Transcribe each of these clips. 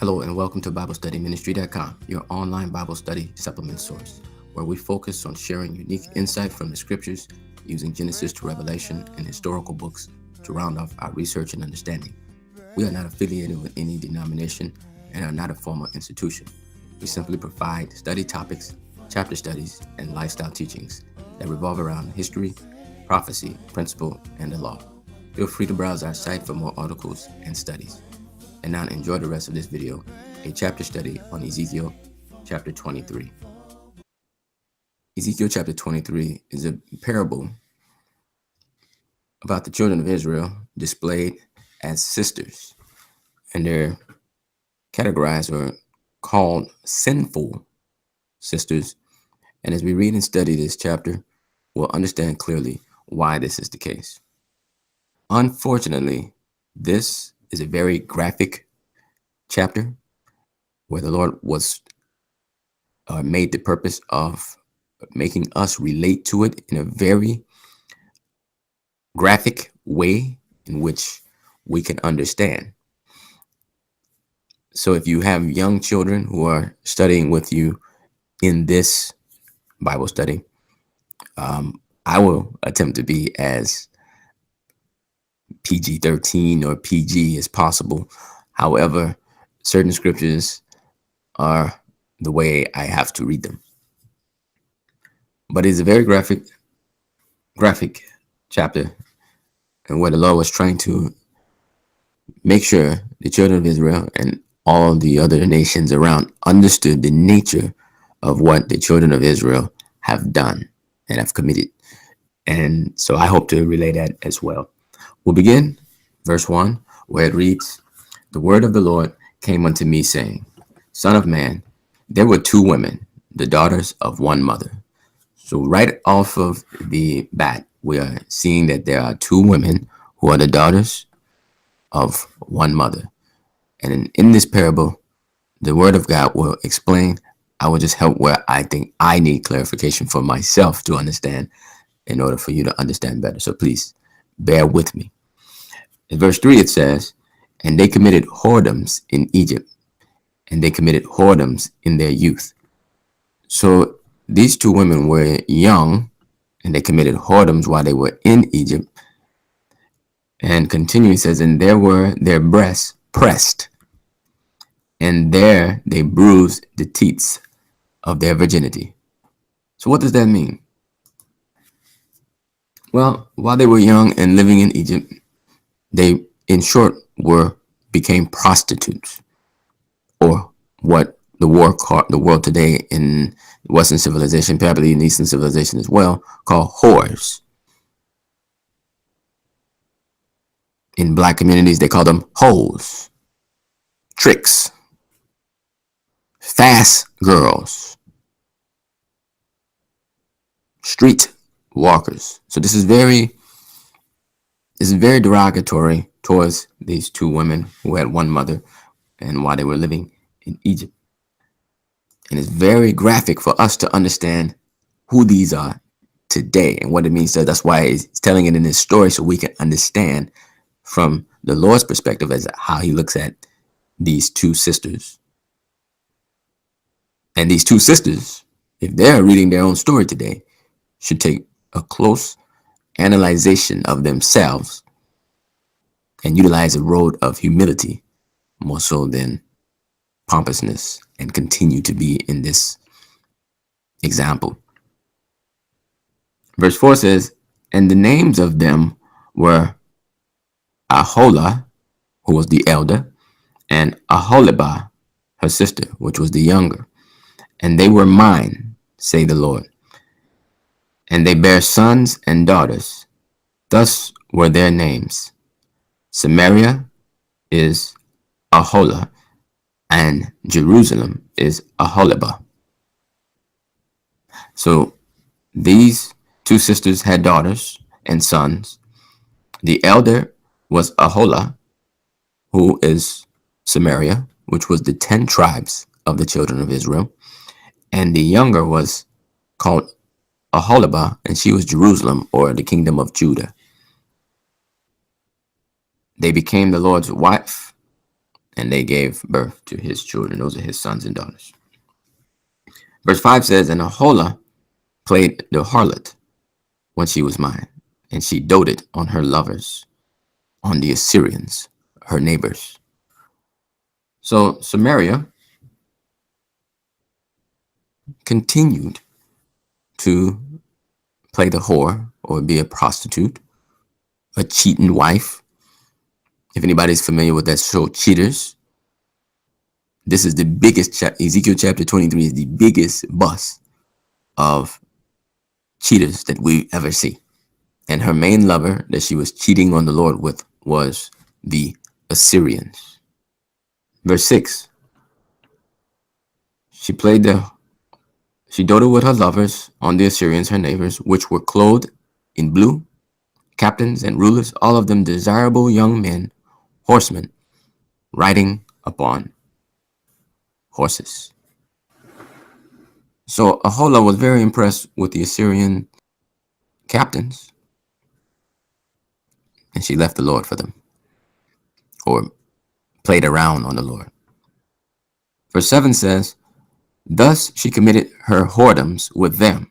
Hello and welcome to BibleStudyMinistry.com, your online Bible study supplement source, where we focus on sharing unique insight from the scriptures using Genesis to Revelation and historical books to round off our research and understanding. We are not affiliated with any denomination and are not a formal institution. We simply provide study topics, chapter studies, and lifestyle teachings that revolve around history, prophecy, principle, and the law. Feel free to browse our site for more articles and studies. And now enjoy the rest of this video, a chapter study on Ezekiel chapter 23. Ezekiel chapter 23 is a parable about the children of Israel displayed as sisters. And they're categorized or called sinful sisters. And as we read and study this chapter, we'll understand clearly why this is the case. Unfortunately, this is a very graphic chapter where the Lord was made the purpose of making us relate to it in a very graphic way in which we can understand. So if you have young children who are studying with you in this Bible study, I will attempt to be as PG-13 or PG as possible. However, certain scriptures are the way I have to read them. But it's a very graphic chapter, and where the Lord was trying to make sure the children of Israel and all the other nations around understood the nature of what the children of Israel have done and have committed. And so I hope to relay that as well. We'll begin verse 1, where it reads, "The word of the Lord came unto me, saying, Son of man, there were two women, the daughters of one mother." So right off of the bat, we are seeing that there are two women who are the daughters of one mother. And in this parable, the word of God will explain. I will just help where I think I need clarification for myself to understand in order for you to understand better. So please bear with me. In verse 3, it says, "And they committed whoredoms in Egypt, and they committed whoredoms in their youth." So these two women were young, and they committed whoredoms while they were in Egypt. And continuing says, "And there were their breasts pressed, and there they bruised the teats of their virginity." So what does that mean? Well, while they were young and living in Egypt, they, in short, became prostitutes, or what the world today in Western civilization, probably in Eastern civilization as well, called whores. In Black communities, they call them hoes, tricks, fast girls, street walkers. So this is very derogatory towards these two women who had one mother and while they were living in Egypt. And it's very graphic for us to understand who these are today and what it means. So that's why he's telling it in this story, so we can understand from the Lord's perspective as how he looks at these two sisters. And these two sisters, if they're reading their own story today, should take a close analyzation of themselves and utilize a road of humility more so than pompousness, and continue to be in this example. Verse 4 says, "And the names of them were Aholah, who was the elder, and Aholibah, her sister, which was the younger. And they were mine, say the Lord. And they bare sons and daughters. Thus were their names. Samaria is Aholah, and Jerusalem is Aholibah." So these two sisters had daughters and sons. The elder was Aholah, who is Samaria, which was the 10 tribes of the children of Israel. And the younger was called Aholibah, and she was Jerusalem, or the kingdom of Judah. They became the Lord's wife and they gave birth to his children. Those are his sons and daughters. Verse 5 says, and Aholah played the harlot when she was mine, and she doted on her lovers, on the Assyrians, her neighbors. So Samaria continued to play the whore or be a prostitute, a cheating wife. If anybody's familiar with that show, Cheaters, this is the biggest, Ezekiel chapter 23 is the biggest bust of cheaters that we ever see. And her main lover that she was cheating on the Lord with was the Assyrians. Verse 6, she doted with her lovers on the Assyrians, her neighbors, which were clothed in blue, captains and rulers, all of them desirable young men, horsemen, riding upon horses. So Aholah was very impressed with the Assyrian captains, and she left the Lord for them, or played around on the Lord. Verse 7 says, thus she committed her whoredoms with them,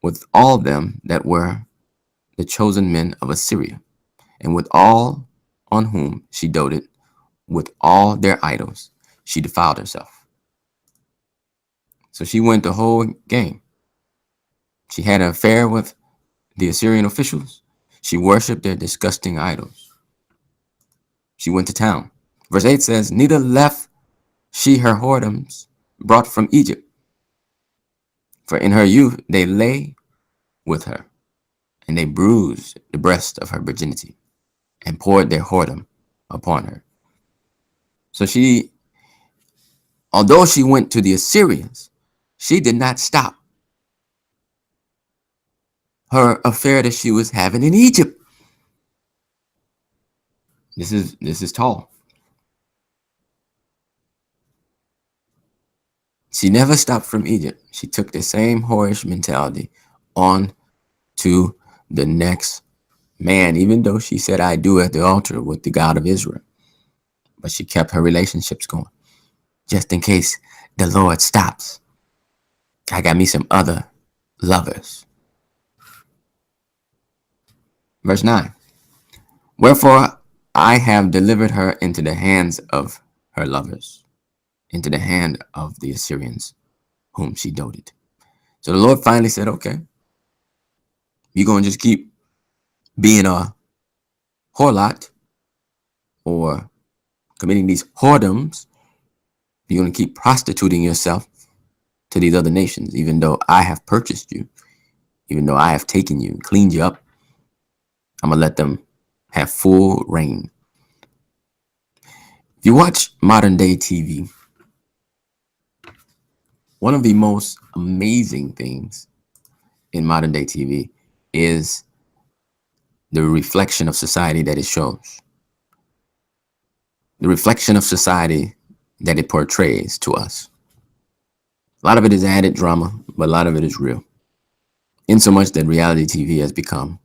with all them that were the chosen men of Assyria, and with all on whom she doted, with all their idols, she defiled herself. So she went the whole game. She had an affair with the Assyrian officials. She worshipped their disgusting idols. She went to town. Verse 8 says, neither left she her whoredoms brought from Egypt, for in her youth they lay with her, and they bruised the breast of her virginity, and poured their whoredom upon her. So she, although she went to the Assyrians, she did not stop her affair that she was having in Egypt. This is tall. She never stopped from Egypt. She took the same whorish mentality on to the next man, even though she said, I do at the altar with the God of Israel. But she kept her relationships going. Just in case the Lord stops, I got me some other lovers. Verse 9, wherefore I have delivered her into the hands of her lovers, into the hand of the Assyrians, whom she doted. So the Lord finally said, okay, you're going to just keep being a whorelot or committing these whoredoms. You're going to keep prostituting yourself to these other nations, even though I have purchased you, even though I have taken you and cleaned you up. I'm going to let them have full reign. If you watch modern day TV, one of the most amazing things in modern day TV is the reflection of society that it shows. The reflection of society that it portrays to us. A lot of it is added drama, but a lot of it is real. In so much that reality TV has become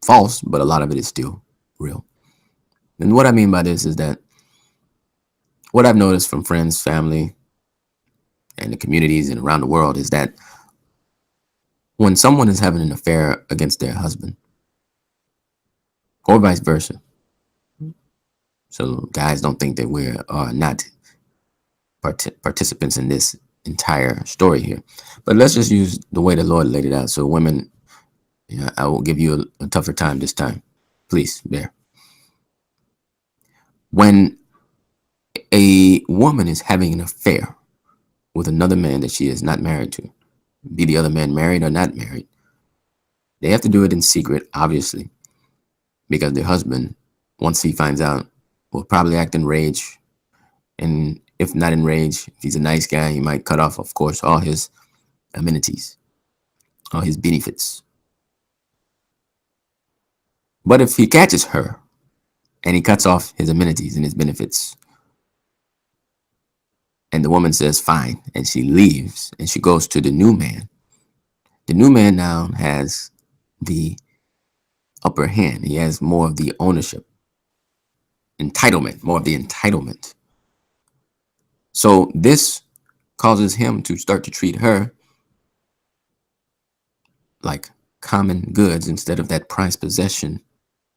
false, but a lot of it is still real. And what I mean by this is that what I've noticed from friends, family, and the communities and around the world is that when someone is having an affair against their husband, or vice versa, so guys don't think that we're not participants in this entire story here, but let's just use the way the Lord laid it out. So women, I will give you a tougher time this time. Please bear. When a woman is having an affair with another man that she is not married to, be the other man married or not married, they have to do it in secret, obviously, because their husband, once he finds out, will probably act in rage. And if not in rage, if he's a nice guy, he might cut off, of course, all his amenities, all his benefits. But if he catches her and he cuts off his amenities and his benefits, and the woman says, fine, and she leaves and she goes to the new man now has the upper hand. He has more of the ownership. entitlement, more of the entitlement. So this causes him to start to treat her like common goods instead of that prized possession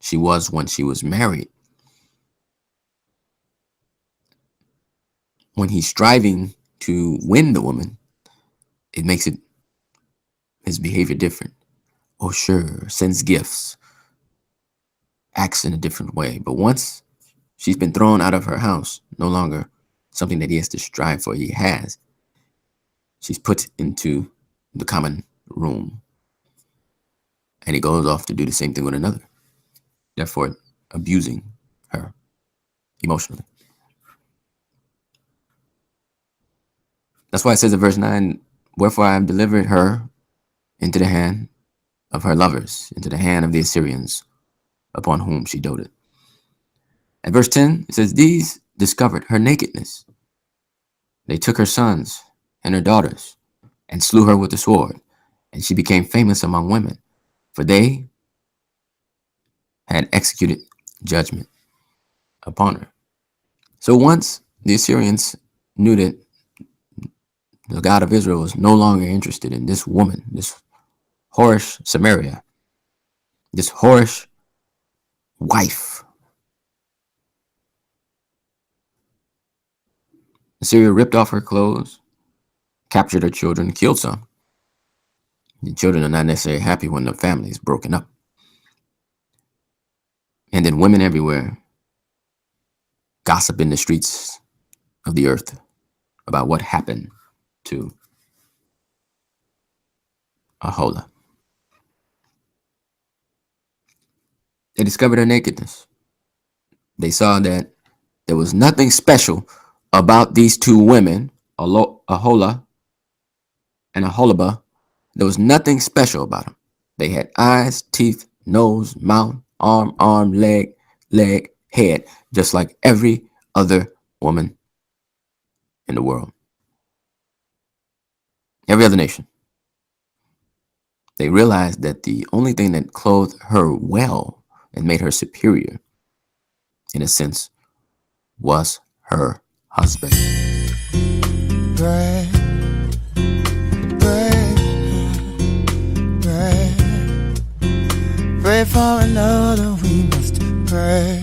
she was when she was married. When he's striving to win the woman, it makes his behavior different. Oh, sure, sends gifts, acts in a different way. But once she's been thrown out of her house, no longer something that he has to strive for, he has. She's put into the common room. And he goes off to do the same thing with another, therefore abusing her emotionally. That's why it says in verse 9, wherefore I have delivered her into the hand of her lovers, into the hand of the Assyrians, upon whom she doted. At verse 10, it says, these discovered her nakedness. They took her sons and her daughters and slew her with the sword, and she became famous among women, for they had executed judgment upon her. So once the Assyrians knew that the God of Israel was no longer interested in this woman, this whorish Samaria, this whorish wife, Assyria ripped off her clothes, captured her children, killed some. The children are not necessarily happy when the family is broken up. And then women everywhere gossip in the streets of the earth about what happened to Aholah. They discovered her nakedness. They saw that there was nothing special about these two women, Aholah and Aholibah. There was nothing special about them. They had eyes, teeth, nose, mouth, arm, leg, head, just like every other woman in the world. Every other nation. They realized that the only thing that clothed her well and made her superior, in a sense, was her husband. Pray for another, we must pray.